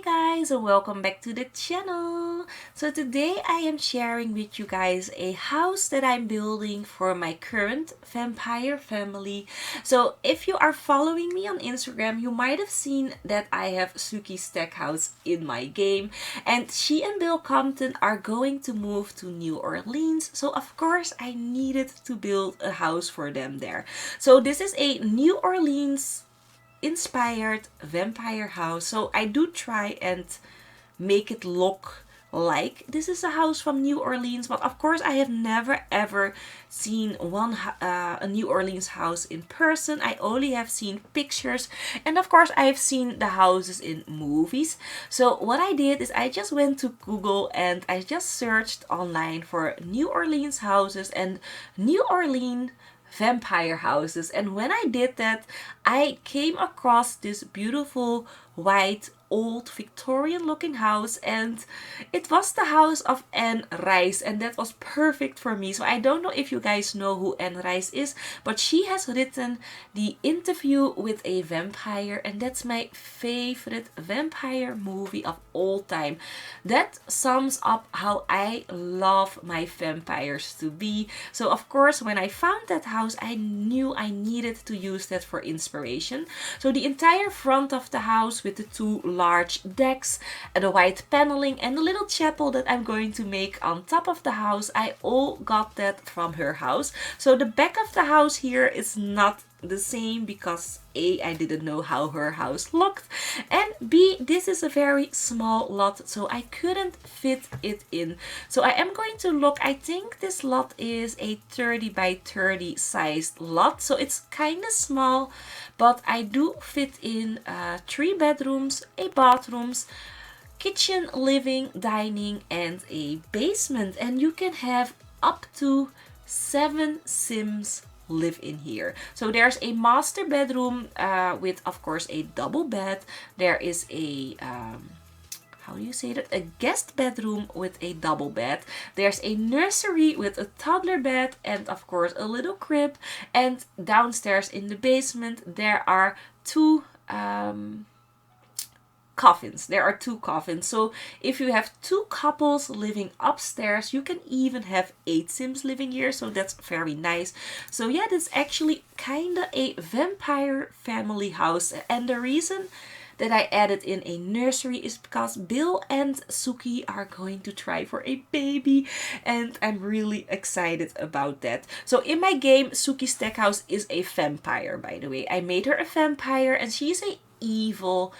guys, and welcome back to the channel. So today I am sharing with you guys a house that I'm building for my current vampire family. So if you are following me on Instagram, you might have seen that I have Suki's Stack House in my game, and she and Bill Compton are going to move to New Orleans. So of course I needed to build a house for them there. So this is a New Orleans inspired vampire house. So I do try and make it look like this is a house from New Orleans, but of course I have never ever seen a New Orleans house in person. I only have seen pictures, and of course I have seen the houses in movies. So what I did is I just went to Google and I just searched online for New Orleans houses and New Orleans vampire houses, and when I did that I came across this beautiful white old Victorian looking house, and it was the house of Anne Rice, and that was perfect for me. So I don't know if you guys know who Anne Rice is, but she has written The Interview with a Vampire, and that's my favorite vampire movie of all time. That sums up how I love my vampires to be. So of course when I found that house I knew I needed to use that for inspiration. So the entire front of the house with the two large decks and the white paneling and the little chapel that I'm going to make on top of the house, I all got that from her house. So the back of the house here is not the same because A, I didn't know how her house looked, and B, this is a very small lot, so I couldn't fit it in. So I am going to look, I think this lot is a 30 by 30 sized lot, so it's kind of small, but I do fit in 3 bedrooms, a bathrooms, kitchen, living, dining, and a basement, and you can have up to 7 Sims live in here. So there's a master bedroom with of course a double bed. There is a how do you say that? A guest bedroom with a double bed. There's a nursery with a toddler bed and of course a little crib. And downstairs in the basement there are two coffins. There are 2 coffins. So if you have 2 couples living upstairs, you can even have 8 Sims living here. So that's very nice. So yeah, that's actually kind of a vampire family house. And the reason that I added in a nursery is because Bill and Suki are going to try for a baby, and I'm really excited about that. So in my game, Suki Stackhouse is a vampire, by the way. I made her a vampire and she's a evil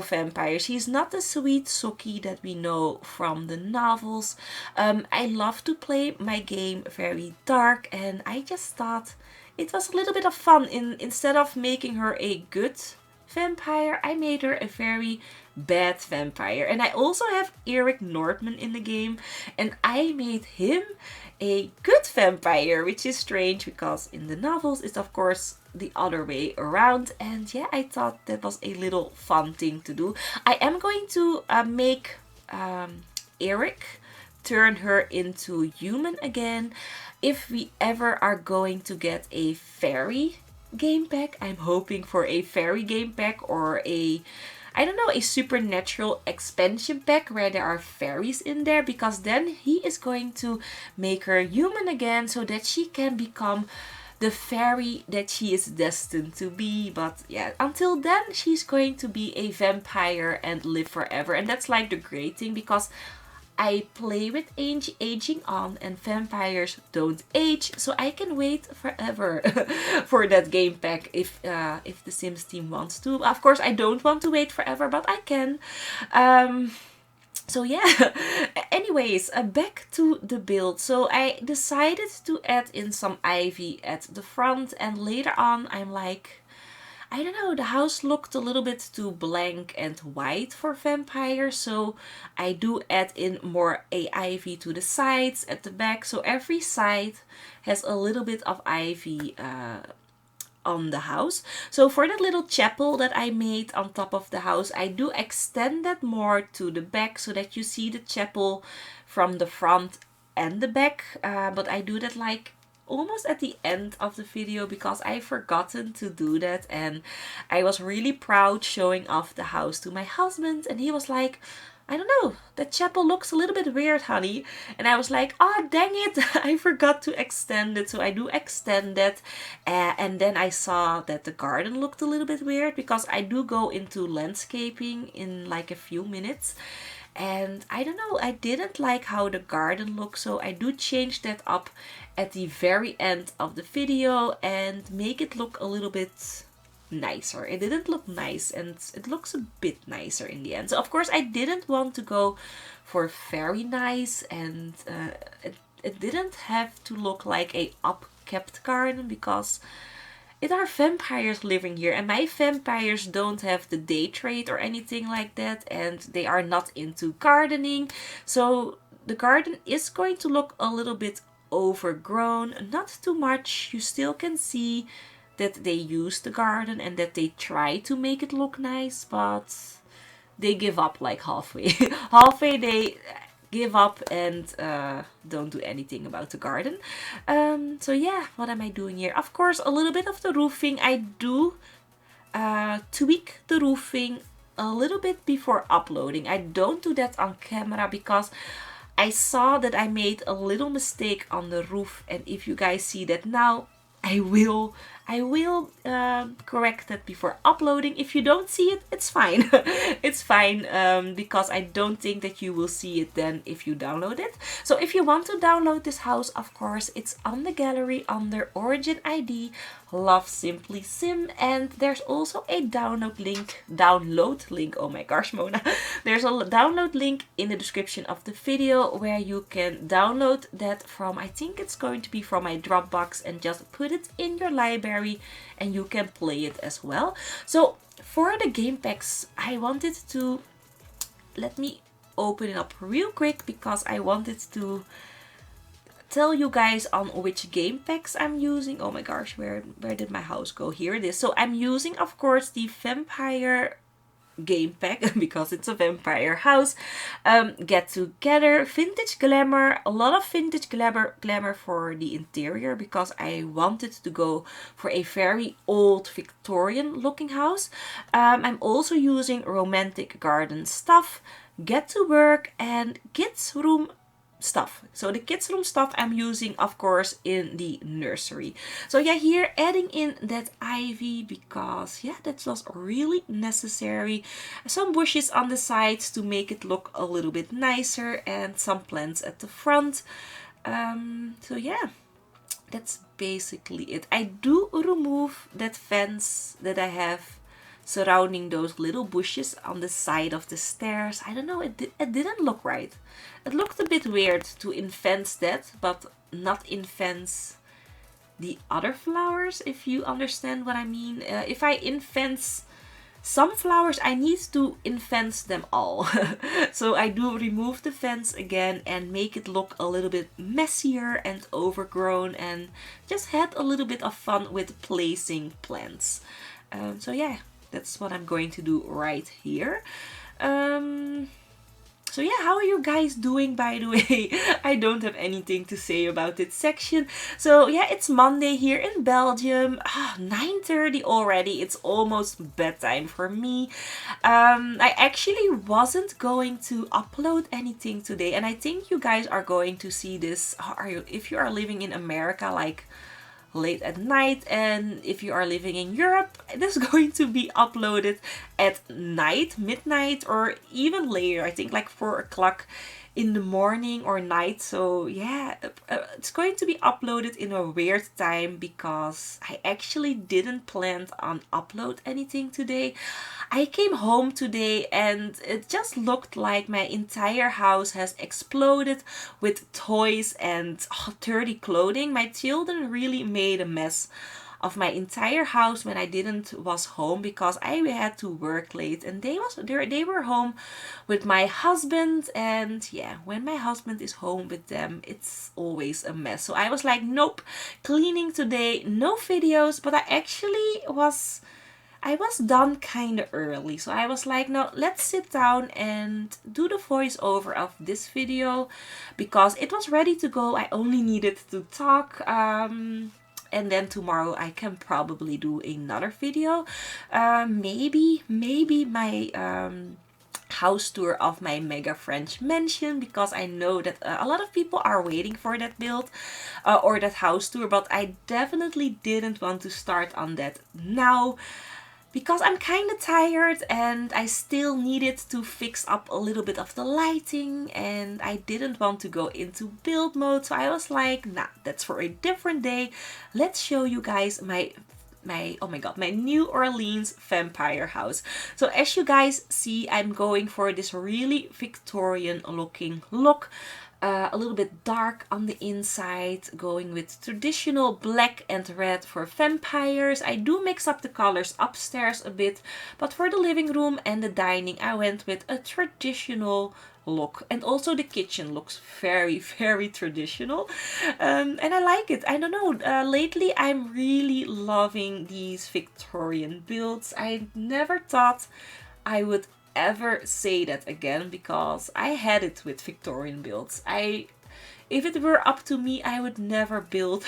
vampire. She's not the sweet Suki that we know from the novels. I love to play my game very dark, and I just thought it was a little bit of fun. Instead of making her a good vampire, I made her a very bad vampire. And I also have Eric Nordman in the game, and I made him a good vampire, which is strange because in the novels it's of course the other way around. And yeah, I thought that was a little fun thing to do. I am going to make Eric turn her into human again if we ever are going to get a fairy game pack. I'm hoping for a fairy game pack or a, I don't know, a supernatural expansion pack where there are fairies in there, because then he is going to make her human again so that she can become the fairy that she is destined to be. But yeah, until then she's going to be a vampire and live forever. And that's like the great thing, because I play with aging on, and vampires don't age, so I can wait forever for that game pack if the Sims team wants to. Of course, I don't want to wait forever, but I can. So yeah, anyways, back to the build. So I decided to add in some ivy at the front, and later on I'm like, I don't know, the house looked a little bit too blank and white for vampires, so I do add in more ivy to the sides at the back. So every side has a little bit of ivy on the house. So for that little chapel that I made on top of the house, I do extend that more to the back so that you see the chapel from the front and the back. But I do that like almost at the end of the video because I forgotten to do that, and I was really proud showing off the house to my husband, and he was like, I don't know, that chapel looks a little bit weird, honey. And I was like, oh, dang it, I forgot to extend it. So I do extend it. And then I saw that the garden looked a little bit weird because I do go into landscaping in like a few minutes. And I don't know, I didn't like how the garden looks. So I do change that up at the very end of the video and make it look a little bit nicer. It didn't look nice, and it looks a bit nicer in the end. So of course I didn't want to go for very nice, and it didn't have to look like a upkept garden because it are vampires living here, and my vampires don't have the day trade or anything like that, and they are not into gardening. So the garden is going to look a little bit overgrown, not too much. You still can see that they use the garden and that they try to make it look nice, but they give up like halfway. Halfway they give up and don't do anything about the garden. So yeah, what am I doing here? Of course, a little bit of the roofing. I do tweak the roofing a little bit before uploading. I don't do that on camera because I saw that I made a little mistake on the roof, and if you guys see that now, I will correct that before uploading. If you don't see it, it's fine. It's fine because I don't think that you will see it then if you download it. So if you want to download this house, of course, it's on the gallery under Origin ID LoveSimplySim, and there's also a download link. Oh my gosh, Mona. There's a download link in the description of the video where you can download that from, I think it's going to be from my Dropbox, and just put it in your library and you can play it as well. So for the game packs, I wanted to, let me open it up real quick because I wanted to tell you guys on which game packs I'm using. Oh my gosh, where did my house go? Here it is. So I'm using, of course, the Vampire game pack because it's a vampire house. Get Together, Vintage Glamour, a lot of Vintage Glamour for the interior because I wanted to go for a very old Victorian looking house. I'm also using Romantic Garden stuff, Get to Work, and Kids Room stuff. So the kids room stuff I'm using, of course, in the nursery. So yeah, here adding in that ivy because yeah, that was really necessary. Some bushes on the sides to make it look a little bit nicer, and some plants at the front. So yeah, that's basically it. I do remove that fence that I have surrounding those little bushes on the side of the stairs. I don't know, it didn't look right. It looked a bit weird to infence that, but not infence the other flowers, if you understand what I mean. If I infence some flowers, I need to infence them all. So I do remove the fence again and make it look a little bit messier and overgrown, and just had a little bit of fun with placing plants. So yeah, that's what I'm going to do right here. So yeah, how are you guys doing, by the way? I don't have anything to say about this section. So yeah, it's Monday here in Belgium. 9:30 already. It's almost bedtime for me. I actually wasn't going to upload anything today, and I think you guys are going to see this. If you are living in America, like late at night, and if you are living in Europe, it is going to be uploaded at night, midnight, or even later. I think like 4 o'clock in the morning or night. So yeah, it's going to be uploaded in a weird time because I actually didn't plan on upload anything today. I came home today and it just looked like my entire house has exploded with toys and dirty clothing. My children really made a mess of my entire house when I was home because I had to work late, and they were home with my husband, and yeah, when my husband is home with them, it's always a mess. So I was like, nope, cleaning today, no videos, but I was done kind of early. So I was like, no, let's sit down and do the voiceover of this video because it was ready to go. I only needed to talk. And then tomorrow I can probably do another video. Maybe my house tour of my mega French mansion, because I know that a lot of people are waiting for that build or that house tour, but I definitely didn't want to start on that now because I'm kind of tired and I still needed to fix up a little bit of the lighting and I didn't want to go into build mode. So I was like, nah, that's for a different day. Let's show you guys my oh my god, my New Orleans vampire house. So as you guys see, I'm going for this really Victorian looking look. A little bit dark on the inside, going with traditional black and red for vampires. I do mix up the colors upstairs a bit, but for the living room and the dining I went with a traditional look. And also the kitchen looks very traditional, and I like it. I don't know, lately I'm really loving these Victorian builds. I never thought I would ever say that again because I had it with Victorian builds. If it were up to me, I would never build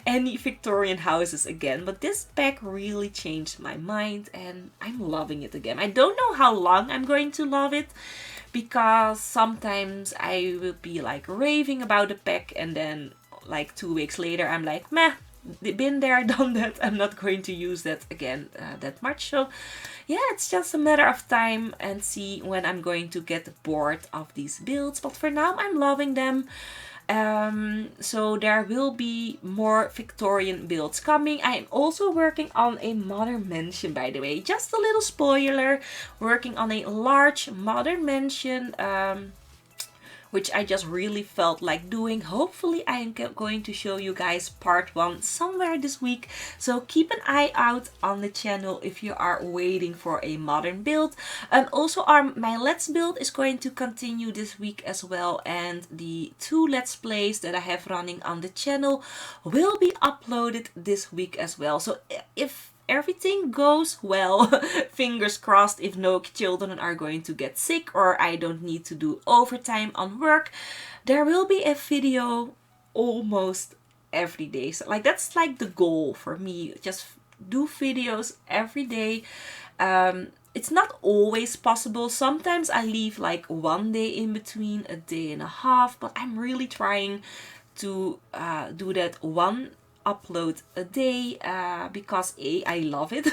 any Victorian houses again, but this bag really changed my mind and I'm loving it again. I don't know how long I'm going to love it because sometimes I will be like raving about the pack and then like 2 weeks later I'm like, meh, been there, done that. I'm not going to use that again that much. So yeah, it's just a matter of time and see when I'm going to get bored of these builds. But for now, I'm loving them. So there will be more Victorian builds coming. I'm also working on a modern mansion, by the way. Just a little spoiler, working on a large modern mansion. Which I just really felt like doing. Hopefully I am going to show you guys part 1 somewhere this week. So keep an eye out on the channel if you are waiting for a modern build. Also my Let's Build is going to continue this week as well. And the 2 Let's Plays that I have running on the channel will be uploaded this week as well. So if everything goes well, fingers crossed, if no children are going to get sick or I don't need to do overtime on work, there will be a video almost every day. So like that's like the goal for me, just do videos every day. It's not always possible. Sometimes I leave like 1 day in between, a day and a half, but I'm really trying to do that 1 upload a day because I love it.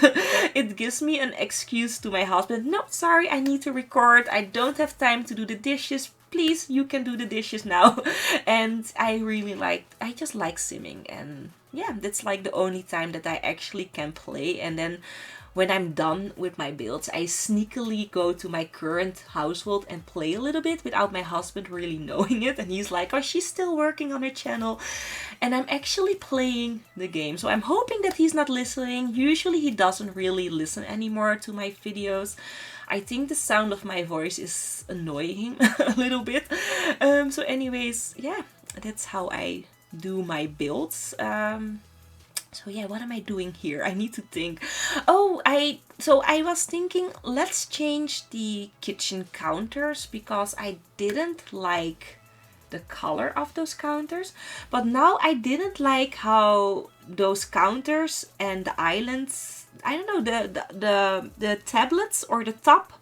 It gives me an excuse to my husband. No, sorry, I need to record. I don't have time to do the dishes. Please, you can do the dishes now. And I just like simming, and yeah, that's like the only time that I actually can play. And then when I'm done with my builds, I sneakily go to my current household and play a little bit without my husband really knowing it. And he's like, oh, she's still working on her channel. And I'm actually playing the game. So I'm hoping that he's not listening. Usually he doesn't really listen anymore to my videos. I think the sound of my voice is annoying him a little bit. So anyways, yeah, that's how I do my builds. So yeah, what am I doing here? I need to think. Oh, I was thinking, let's change the kitchen counters because I didn't like the color of those counters. But now I didn't like how those counters and the islands, I don't know, the tablets or the top,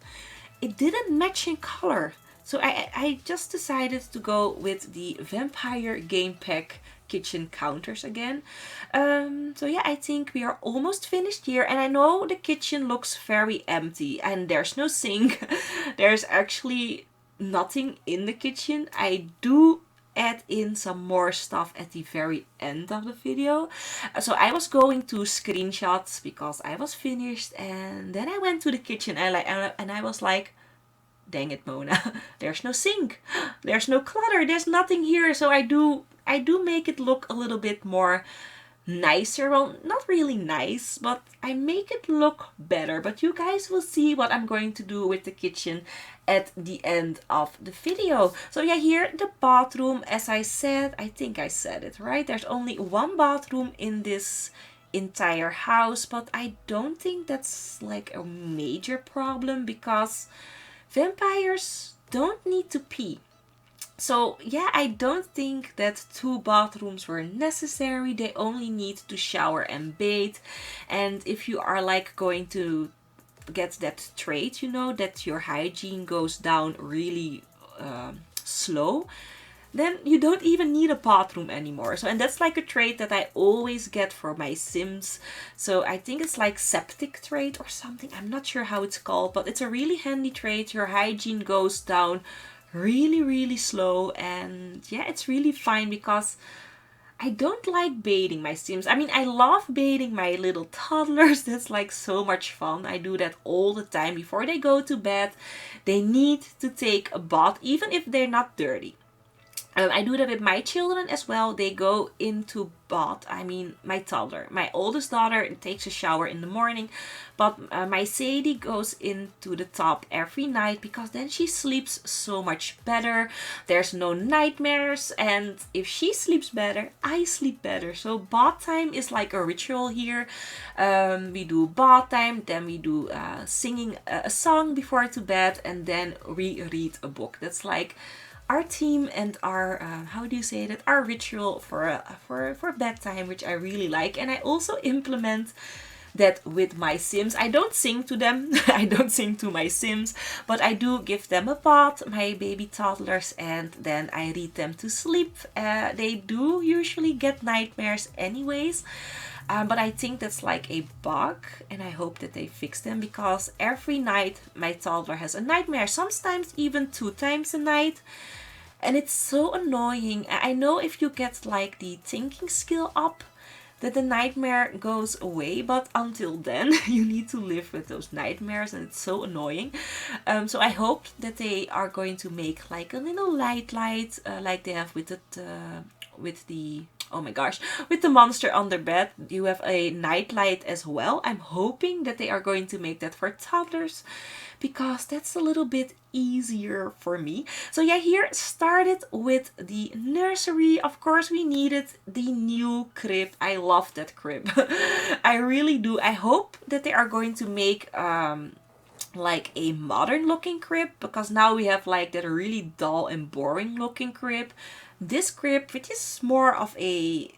it didn't match in color. So I just decided to go with the Vampire Game Pack kitchen counters again. So yeah, I think we are almost finished here, and I know the kitchen looks very empty and there's no sink. There's actually nothing in the kitchen. I do add in some more stuff at the very end of the video. So I was going to screenshots because I was finished, and then I went to the kitchen and I was like, dang it, Mona, there's no sink, there's no clutter, there's nothing here. So I do make it look a little bit more nicer. Well, not really nice, but I make it look better. But you guys will see what I'm going to do with the kitchen at the end of the video. So yeah, here the bathroom, as I said, I think I said it right. There's only 1 bathroom in this entire house, but I don't think that's like a major problem because vampires don't need to pee. So yeah, I don't think that 2 bathrooms were necessary. They only need to shower and bathe. And if you are like going to get that trait, you know, that your hygiene goes down really slow, then you don't even need a bathroom anymore. So, and that's like a trait that I always get for my Sims. So I think it's like septic trait or something. I'm not sure how it's called, but it's a really handy trait. Your hygiene goes down really slow, and yeah, it's really fine because I don't like bathing my Sims. I mean, I love bathing my little toddlers. That's like so much fun. I do that all the time. Before they go to bed, they need to take a bath, even if they're not dirty. I do that with my children as well. They go into bath. I mean, my toddler. My oldest daughter takes a shower in the morning. But my Sadie goes into the tub every night because then she sleeps so much better. There's no nightmares. And if she sleeps better, I sleep better. So bath time is like a ritual here. We do bath time. Then we do singing a song before to bed. And then we read a book. That's like our team and our how do you say that, our ritual for bedtime, which I really like. And I also implement that with my Sims. I don't sing to them. I don't sing to my Sims, but I do give them a bath, my baby toddlers, and then I read them to sleep. They do usually get nightmares anyways. But I think that's like a bug, and I hope that they fix them because every night my toddler has a nightmare, sometimes even 2 times a night. And it's so annoying. I know if you get like the thinking skill up, that the nightmare goes away, but until then you need to live with those nightmares, and it's so annoying. So I hope that they are going to make like a little light like they have with the oh my gosh, with the monster under bed. You have a night light as well. I'm hoping that they are going to make that for toddlers because that's a little bit easier for me. So yeah, here started with the nursery. Of course, we needed the new crib. I love that crib. I really do. I hope that they are going to make like a modern looking crib, because now we have like that really dull and boring looking crib. This crib, which is more of a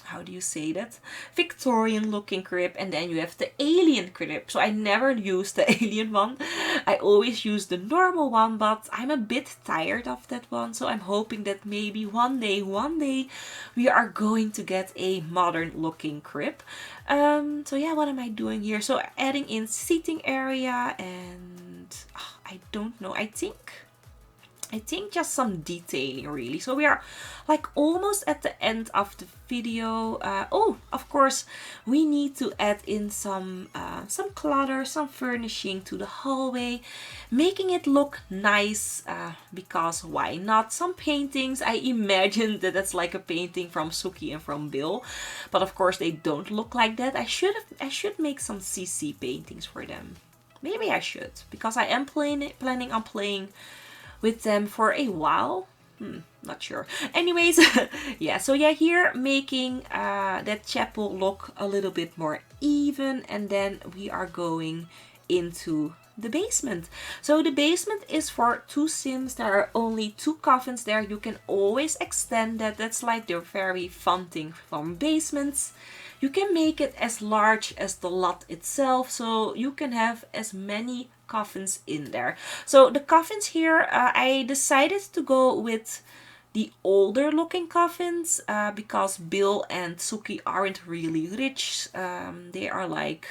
how do you say that, Victorian looking crib, and then you have the alien crib. So I never use the alien one. I always use the normal one, but I'm a bit tired of that one. So I'm hoping that maybe one day we are going to get a modern looking crib. So yeah, what am I doing here? So adding in seating area, and I don't know, I think just some detailing really. So we are like almost at the end of the video. Oh, of course, we need to add in some clutter, some furnishing to the hallway, making it look nice, because why not? Some paintings. I imagine that that's like a painting from Suki and from Bill, but of course they don't look like that. I should make some CC paintings for them. Maybe I should, because I am planning on playing with them for a while. Not sure. Anyways, yeah, so yeah, here making that chapel look a little bit more even, and then we are going into the basement. So the basement is for 2 Sims. There are only 2 coffins there. You can always extend that. That's like the very fun thing from basements. You can make it as large as the lot itself, so you can have as many coffins in there. So the coffins here, I decided to go with the older looking coffins because Bill and Suki aren't really rich. They are like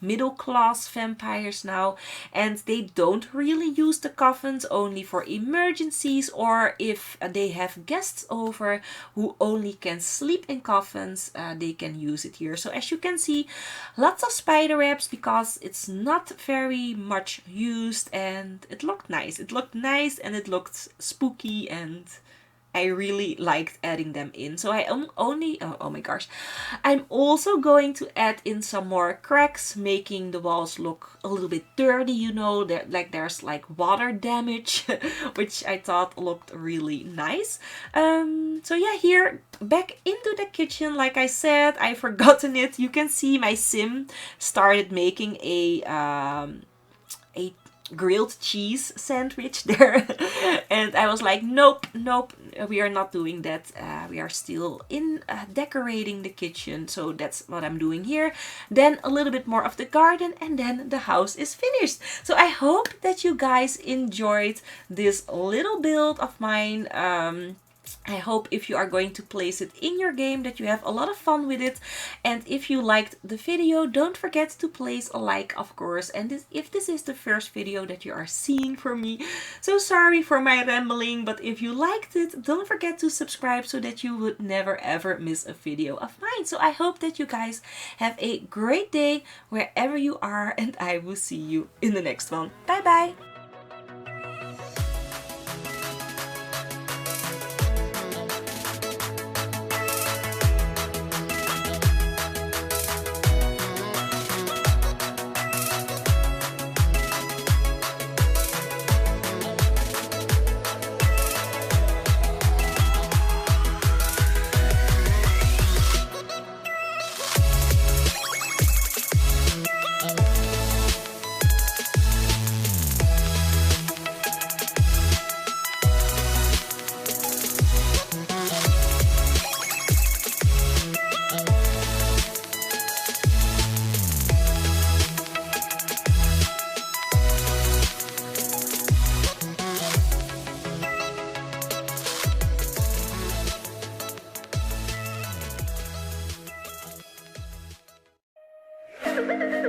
middle class vampires now, and they don't really use the coffins, only for emergencies or if they have guests over who only can sleep in coffins, they can use it here. So as you can see, lots of spider webs because it's not very much used, and it looked nice. It looked nice and it looked spooky, and I really liked adding them in. So I am only, oh my gosh, I'm also going to add in some more cracks, making the walls look a little bit dirty, you know, like there's like water damage, which I thought looked really nice. So yeah, here back into the kitchen, like I said, I've forgotten it. You can see my sim started making a grilled cheese sandwich there. And I was like, nope, nope, we are not doing that. We are still in decorating the kitchen. So that's what I'm doing here. Then a little bit more of the garden, and then the house is finished. So I hope that you guys enjoyed this little build of mine. I hope if you are going to place it in your game that you have a lot of fun with it. And if you liked the video, don't forget to place a like, of course. And if this is the first video that you are seeing from me, so sorry for my rambling, but if you liked it, don't forget to subscribe so that you would never ever miss a video of mine. So I hope that you guys have a great day wherever you are, and I will see you in the next one. Bye bye! Thank you.